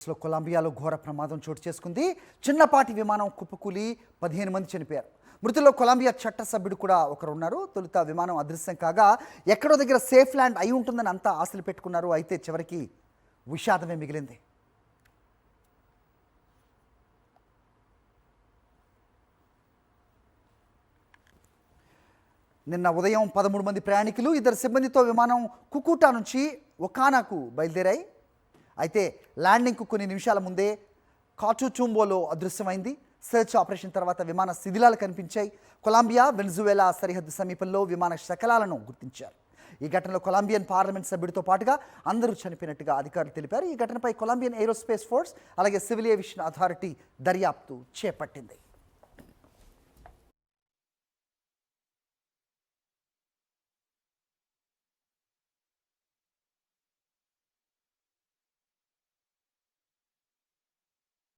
కొలంబియాలో ఘోర ప్రమాదం చోటు చేసుకుంది. చిన్నపాటి విమానం కుప్పకూలి 15 మంది చనిపోయారు. మృతుల్లో కొలంబియా చట్టసభ్యుడు కూడా ఒకరు ఉన్నారు. తొలుత విమానం అదృశ్యం కాగా ఎక్కడో దగ్గర సేఫ్ ల్యాండ్ అయి ఉంటుందని అంతా ఆశలు పెట్టుకున్నారు. అయితే చివరికి విషాదమే మిగిలింది. నిన్న ఉదయం 13 మంది ప్రయాణికులు 2 సిబ్బందితో విమానం కుకుటా నుంచి ఒకానాకు బయలుదేరాయి. అయితే ల్యాండింగ్కు కొన్ని నిమిషాల ముందే కాచుచుంబోలో అదృశ్యమైంది. సెర్చ్ ఆపరేషన్ తర్వాత విమాన శిథిలాలు కనిపించాయి. కొలంబియా వెనిజువేలా సరిహద్దు సమీపంలో విమాన శకలాలను గుర్తించారు. ఈ ఘటనలో కొలంబియన్ పార్లమెంట్ సభ్యుడితో పాటుగా అందరూ చనిపోయినట్టుగా అధికారులు తెలిపారు. ఈ ఘటనపై కొలంబియన్ ఏరోస్పేస్ ఫోర్స్ అలాగే సివిల్ ఏవియేషన్ అథారిటీ దర్యాప్తు చేపట్టింది.